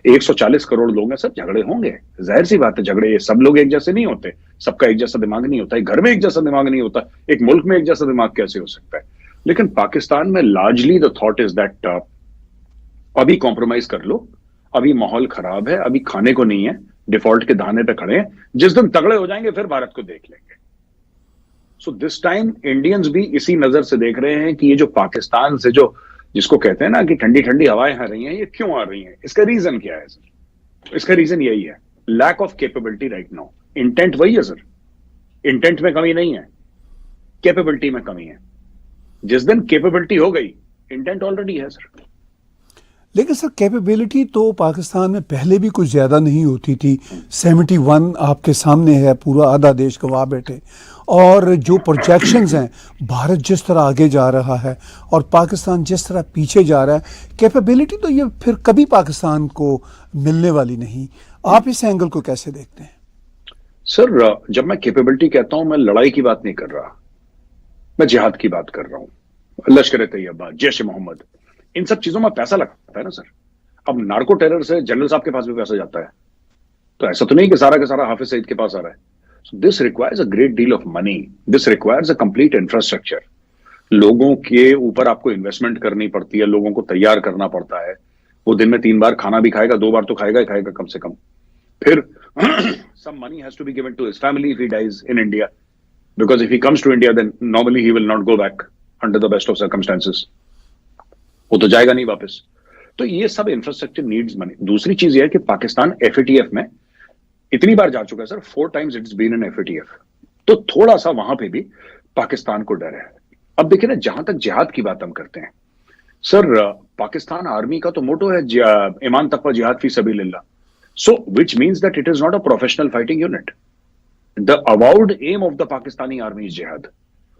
140 करोड़ लोग हैं सर, झगड़े होंगे, जाहिर सी बात है, झगड़े, सब लोग एक जैसे नहीं होते, सबका एक जैसा दिमाग नहीं होता, एक घर में एक जैसा दिमाग नहीं होता, एक मुल्क में एक जैसा दिमाग कैसे हो सकता है। लेकिन पाकिस्तान में largely the thought is that अभी कॉम्प्रोमाइज कर लो, अभी माहौल खराब है, अभी खाने को नहीं है, डिफॉल्ट के दाने पे खड़े हैं, जिस दिन तगड़े हो जाएंगे फिर भारत को देख लेंगे। सो दिस टाइम इंडियंस भी इसी नजर से देख रहे हैं कि ये जो पाकिस्तान से जो, जिसको कहते हैं ना कि ठंडी ठंडी हवाएं आ रही हैं, ये क्यों आ रही हैं, इसका रीजन क्या है सर? इसका रीजन यही है, lack of capability right now. Intent वही है सर, इंटेंट में कमी नहीं है, कैपेबिलिटी में कमी है। जिस दिन कैपेबिलिटी हो गई, इंटेंट ऑलरेडी है सर। लेकिन सर कैपेबिलिटी तो पाकिस्तान में पहले भी कुछ ज़्यादा नहीं होती थी। 71 आपके सामने है, पूरा आधा देश गंवा बैठे, और जो प्रोजेक्शंस हैं, भारत जिस तरह आगे जा रहा है और पाकिस्तान जिस तरह पीछे जा रहा है, कैपेबिलिटी तो ये फिर कभी पाकिस्तान को मिलने वाली नहीं। आप इस एंगल को कैसे देखते हैं? सर जब मैं कैपेबिलिटी कहता हूं, मैं लड़ाई की बात नहीं कर रहा, मैं जिहाद की बात कर रहा हूं। लश्कर तैयबा, जैश ए मोहम्मद, इन सब चीजों में पैसा लगता है ना सर। अब नार्को टेरर से जनरल साहब के पास भी पैसा जाता है, तो ऐसा तो नहीं कि सारा का सारा हाफिज सईद के पास आ रहा है। So this requires a great deal of money, this requires a complete infrastructure. लोगों के ऊपर आपको इन्वेस्टमेंट करनी पड़ती है, लोगों को तैयार करना पड़ता है। वो दिन में 3 बार खाना भी खाएगा, 2 बार तो खाएगा ही खाएगा कम से कम। फिर some money has to be given to his family if he dies in India, because if he comes to India then normally he will not go back under the best of circumstances, वो तो जाएगा नहीं वापस। तो ये सब infrastructure needs money. दूसरी चीज ये है कि पाकिस्तान FATF में इतनी बार जा चुका है sir, 4 times it's been in FATF, तो थोड़ा सा वहां पे भी पाकिस्तान को डर है। अब देखिए ना, जहां तक जिहाद की बात हम करते हैं सर, पाकिस्तान आर्मी का तो मोटो है ईमान तकवा जिहाद फी सबीलिल्लाह, so which means that it is not a professional fighting unit. The avowed aim of the Pakistani army is jihad.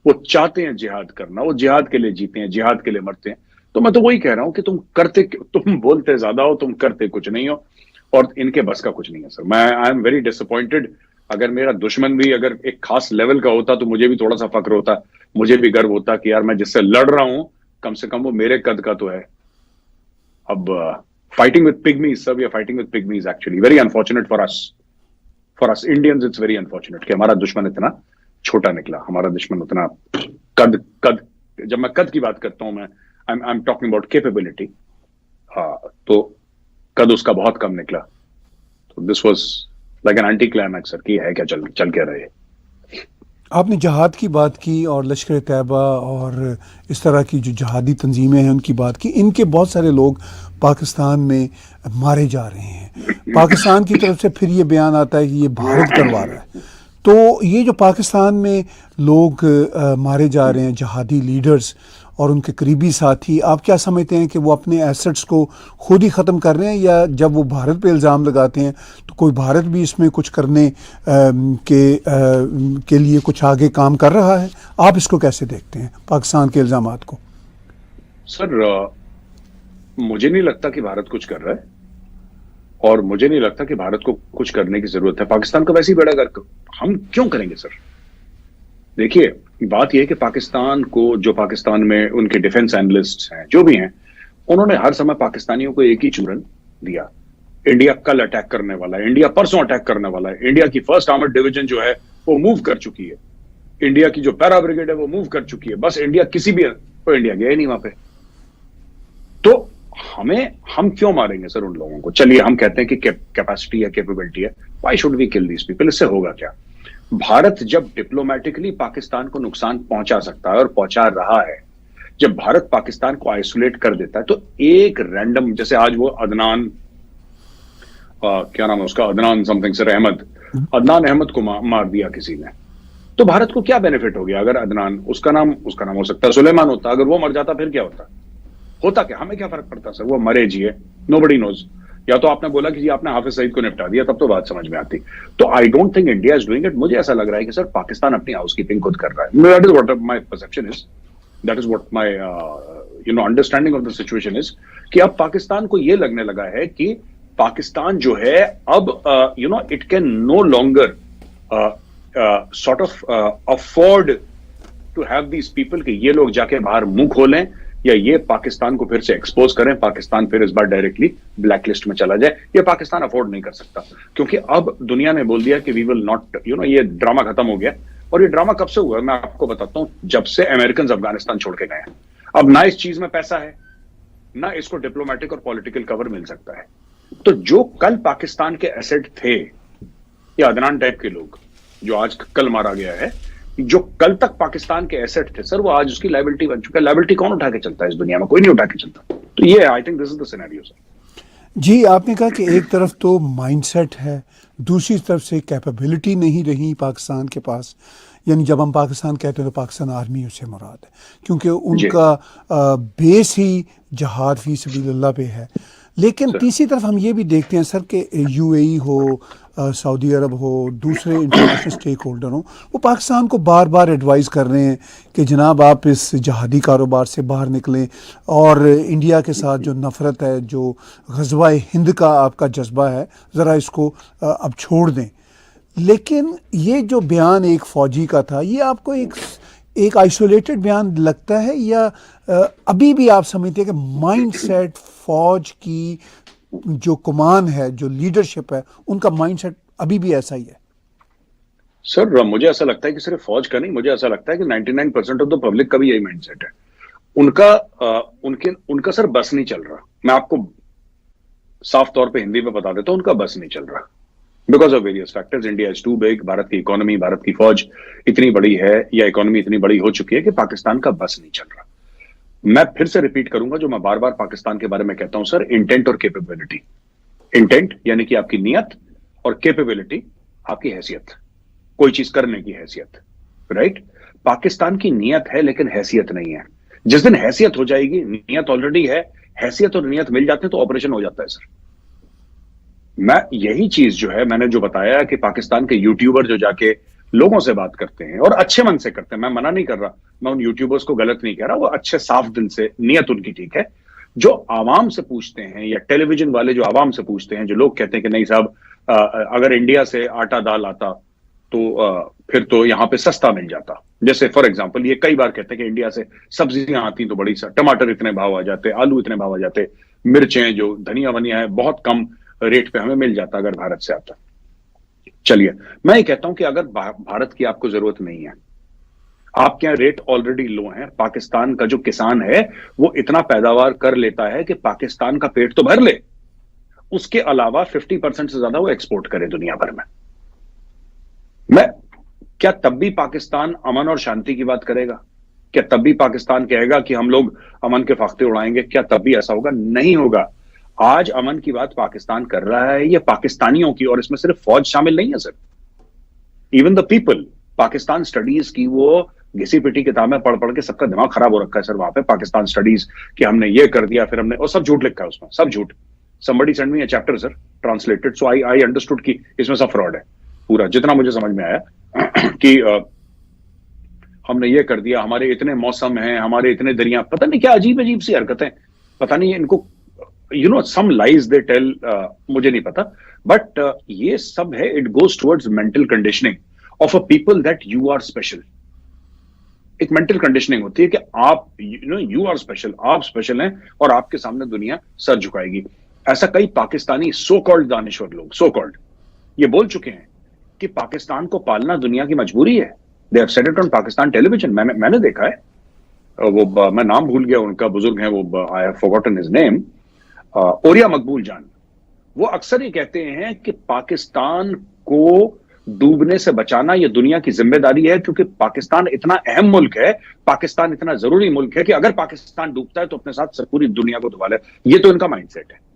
वो चाहते हैं जिहाद करना, वो जिहाद के लिए जीते हैं, जिहाद के लिए मरते हैं। तो मैं तो वही कह रहा हूं कि तुम बोलते ज्यादा हो, तुम करते कुछ नहीं हो, और इनके बस का कुछ नहीं है सर। मैं आई एम वेरी डिसअपॉइंटेड। अगर मेरा दुश्मन भी अगर एक खास लेवल का होता तो मुझे भी थोड़ा सा फक्र होता, मुझे भी गर्व होता कि यार मैं जिससे लड़ रहा हूं कम से कम वो मेरे कद का तो है। अब fighting with pygmies, sir, we are fighting with pygmies actually. Very unfortunate for us. For us Indians, it's very unfortunate कि हमारा दुश्मन इतना छोटा निकला, हमारा दुश्मन उतना कद। जब मैं कद की बात करता हूं, मैं I'm talking about capability. तो कद उसका बहुत कम निकला। तो this was like an anti-climax sir, कि है क्या, चल क्या रहे। आपने जहाद की बात की और लश्कर तैयबा और इस तरह की जो जहादी तंजीमें हैं उनकी बात की। इनके बहुत सारे लोग पाकिस्तान में मारे जा रहे हैं। पाकिस्तान की तरफ से फिर ये बयान आता है कि ये भारत करवा रहा है। तो ये जो पाकिस्तान में लोग मारे जा रहे हैं, जहादी लीडर्स और उनके करीबी साथी, आप क्या समझते हैं कि वो अपने एसेट्स को खुद ही ख़त्म कर रहे हैं, या जब वो भारत पे इल्ज़ाम लगाते हैं तो कोई भारत भी इसमें कुछ करने के लिए कुछ आगे काम कर रहा है? आप इसको कैसे देखते हैं, पाकिस्तान के इल्ज़ामात को? सर मुझे नहीं लगता कि भारत कुछ कर रहा है, और मुझे नहीं लगता कि भारत को कुछ करने की जरूरत है। पाकिस्तान को वैसे ही बेड़ा गर्क हम क्यों करेंगे सर? देखिए, बात यह है कि पाकिस्तान को, जो पाकिस्तान में उनके डिफेंस एनालिस्ट हैं, जो भी हैं, उन्होंने हर समय पाकिस्तानियों को एक ही चूरन दिया, इंडिया कल अटैक करने वाला है, इंडिया परसों अटैक करने वाला है, इंडिया की 1st आर्मर्ड डिवीजन जो है वो मूव कर चुकी है, इंडिया की जो पैरा ब्रिगेड है वो मूव कर चुकी है। बस इंडिया किसी भी, तो इंडिया गया ही नहीं वहां पे। तो हम क्यों मारेंगे सर उन लोगों को? चलिए हम कहते हैं कि कैपेसिटी है, कैपेबिलिटी है, why should we kill these people? इससे होगा क्या? भारत जब डिप्लोमेटिकली पाकिस्तान को नुकसान पहुंचा सकता है और पहुंचा रहा है, जब भारत पाकिस्तान को आइसोलेट कर देता है, तो एक रैंडम, जैसे आज वो अदनान, क्या नाम है उसका, अदनान समथिंग सर, अदनान अहमद को मार दिया किसी ने, तो भारत को क्या बेनिफिट हो गया? अगर अदनान, उसका नाम हो सकता है सुलेमान होता, अगर वो मर जाता फिर क्या होता क्या? हमें क्या फर्क पड़ता सर, वो मरे जिए, नोबडी नोज। या तो आपने बोला कि जी आपने हाफिज सईद को निपटा दिया, तब तो बात समझ में आती। तो I don't think India is doing it. मुझे ऐसा लग रहा है कि सर पाकिस्तान अपनी हाउसकीपिंग खुद कर रहा है। That is what my perception is, that is what my understanding of the situation is, कि अब पाकिस्तान को ये लगने लगा है कि पाकिस्तान जो है अब it can no longer sort of afford to have these people कि ये लोग जाके बाहर मुंह खोलें, या ये पाकिस्तान को फिर से एक्सपोज करें, पाकिस्तान फिर इस बार डायरेक्टली ब्लैक लिस्ट में चला जाए। ये पाकिस्तान अफोर्ड नहीं कर सकता, क्योंकि अब दुनिया ने बोल दिया कि वी विल नॉट, ये ड्रामा खत्म हो गया। और ये ड्रामा कब से हुआ है मैं आपको बताता हूं, जब से अमेरिकन अफगानिस्तान छोड़ के गए हैं। अब ना इस चीज में पैसा है, ना इसको डिप्लोमेटिक और पॉलिटिकल कवर मिल सकता है। तो जो कल पाकिस्तान के एसेट थे, या अदनान टाइप के लोग जो आज कल मारा गया है, जो कल तक पाकिस्तान के एसेट थे सर, वो आज उसकी लायबिलिटी बन चुका है। लायबिलिटी कौन उठा के चलता है इस दुनिया में? कोई नहीं उठा के चलता। तो ये I think this is the scenario sir. जी, आपने कहा कि एक तरफ तो माइंडसेट है, दूसरी तरफ से कैपेबिलिटी नहीं रही पाकिस्तान के पास। यानी जब हम पाकिस्तान कहते हैं तो पाकिस्तान आर्मी उससे मुराद है, क्योंकि उनका बेस ही जहाद फी सबीलिल्लाह पे है। लेकिन तीसरी तरफ हम ये भी देखते हैं सर कि यूएई हो, सऊदी अरब हो, दूसरे इंटरनेशनल स्टेक होल्डर हो, वो पाकिस्तान को बार बार एडवाइस कर रहे हैं कि जनाब आप इस जहादी कारोबार से बाहर निकलें, और इंडिया के साथ जो नफ़रत है, जो ग़ज़वा हिंद का आपका जज्बा है, ज़रा इसको अब छोड़ दें। लेकिन ये जो बयान एक फ़ौजी का था, ये आपको एक आइसोलेटेड बयान लगता है, या अभी भी आप समझते हैं कि माइंडसेट फ़ौज की जो कमान है, जो लीडरशिप है, उनका माइंडसेट अभी भी ऐसा ही है? सर मुझे ऐसा लगता है कि सिर्फ फौज का नहीं, मुझे ऐसा लगता है कि 99% ऑफ द पब्लिक का भी यही माइंडसेट है। उनका सर बस नहीं चल रहा। मैं आपको साफ तौर पे हिंदी में बता देता हूं, उनका बस नहीं चल रहा because of various factors. India is too big, Bharat की इकोनॉमी, भारत की फौज इतनी बड़ी है, या इकोनॉमी इतनी बड़ी हो चुकी है कि पाकिस्तान का बस नहीं चल रहा। मैं फिर से रिपीट करूंगा जो मैं बार बार पाकिस्तान के बारे में कहता हूं सर, इंटेंट और कैपेबिलिटी। इंटेंट यानी कि आपकी नियत, और कैपेबिलिटी आपकी हैसियत, कोई चीज करने की हैसियत, राइट? पाकिस्तान की नियत है लेकिन हैसियत नहीं है। जिस दिन हैसियत हो जाएगी, नियत ऑलरेडी है, हैसियत और नियत मिल जाते हैं तो ऑपरेशन हो जाता है सर। मैं यही चीज जो है, मैंने जो बताया कि पाकिस्तान के यूट्यूबर जो जाके लोगों से बात करते हैं और अच्छे मन से करते हैं, मैं मना नहीं कर रहा, मैं उन यूट्यूबर्स को गलत नहीं कह रहा, वो अच्छे साफ दिल से, नियत उनकी ठीक है। जो आवाम से पूछते हैं, या टेलीविजन वाले जो आवाम से पूछते हैं, जो लोग कहते हैं कि नहीं साहब, अगर इंडिया से आटा दाल आता तो फिर तो यहां पे सस्ता मिल जाता। जैसे फॉर एग्जांपल ये कई बार कहते हैं कि इंडिया से सब्जियां आती तो बड़ी, टमाटर इतने भाव आ जाते, आलू इतने भाव आ जाते, मिर्चें जो धनिया वनिया है बहुत कम रेट पे हमें मिल जाता अगर भारत से आता। चलिए, मैं ये कहता हूं कि अगर भारत की आपको जरूरत नहीं है, आपके यहाँ रेट ऑलरेडी लो है, पाकिस्तान का जो किसान है वो इतना पैदावार कर लेता है कि पाकिस्तान का पेट तो भर ले, उसके अलावा 50% से ज्यादा वो एक्सपोर्ट करे दुनिया भर में। क्या तब भी पाकिस्तान अमन और शांति की बात करेगा? क्या तब भी पाकिस्तान कहेगा कि हम लोग अमन के फाख्ते उड़ाएंगे? क्या तब भी ऐसा होगा? नहीं होगा। आज अमन की बात पाकिस्तान कर रहा है, ये पाकिस्तानियों की, और इसमें सिर्फ फौज शामिल नहीं है sir, even the people. Pakistan studies की वो घिसी पिटी किताबें पढ़ पढ़ के सबका दिमाग खराब हो रखा है सर वहां पे। पाकिस्तान स्टडीज कि हमने ये कर दिया, फिर हमने, और सब झूठ लिखा है उसमें, सब झूठ। somebody sent me a chapter sir, translated, so I understood कि इसमें सब फ्रॉड है पूरा, जितना मुझे समझ में आया कि हमने ये कर दिया, हमारे इतने मौसम हैं, हमारे इतने दरिया, पता नहीं क्या अजीब अजीब सी हरकतें, पता नहीं इनको, some lies they tell, मुझे नहीं पता, बट ये सब है, it goes towards mental conditioning of a people that you are special। एक मेंटल कंडीशनिंग होती है कि आप यू आर स्पेशल, आप स्पेशल हैं और आपके सामने दुनिया सर झुकाएगी। ऐसा कई पाकिस्तानी सो कॉल्ड दानिश्वर लोग, सो कॉल्ड, ये बोल चुके हैं कि पाकिस्तान को पालना दुनिया की मजबूरी है। They have said it on Pakistan television. मैंने देखा है, वो मैं नाम भूल गया उनका, बुजुर्ग हैं वो, I have forgotten his name, Orya Maqbool Jan. वो अक्सर ये कहते हैं कि पाकिस्तान को डूबने से बचाना ये दुनिया की जिम्मेदारी है, क्योंकि पाकिस्तान इतना अहम मुल्क है, पाकिस्तान इतना जरूरी मुल्क है कि अगर पाकिस्तान डूबता है तो अपने साथ पूरी दुनिया को डुबा ले। ये तो इनका माइंडसेट है।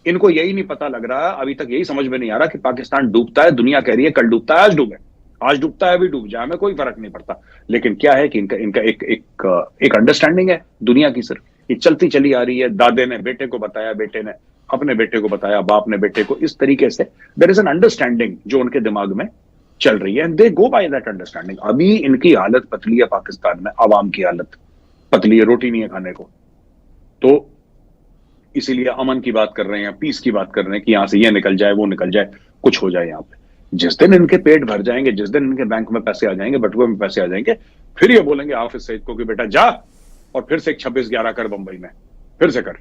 इनको यही नहीं पता लग रहा, अभी तक यही समझ में नहीं आ रहा कि पाकिस्तान डूबता है, दुनिया कह रही है कल डूबता है, आज डूबे, आज डूबता है अभी डूब जाए, हमें कोई फर्क नहीं पड़ता। लेकिन क्या है कि इनका एक अंडरस्टैंडिंग है दुनिया की, सिर्फ ये चलती चली आ रही है। दादे ने बेटे को बताया, बेटे ने अपने बेटे को बताया, बाप ने बेटे को, इस तरीके से देयर इज एन अंडरस्टैंडिंग जो उनके दिमाग में चल रही है, and they go by that understanding. अभी इनकी हालत पतली है, पाकिस्तान में आवाम की हालत पतली है, रोटी नहीं है खाने को, तो इसीलिए अमन की बात कर रहे हैं, पीस की बात कर रहे हैं कि यहां से ये निकल जाए, वो निकल जाए, कुछ हो जाए यहाँ पे। जिस दिन इनके पेट भर जाएंगे, जिस दिन इनके बैंक में पैसे आ जाएंगे, बटुए में पैसे आ जाएंगे, फिर ये बोलेंगे हाफिज सईद को कि बेटा जा, और फिर से एक 26-11 कर बंबई में, फिर से कर।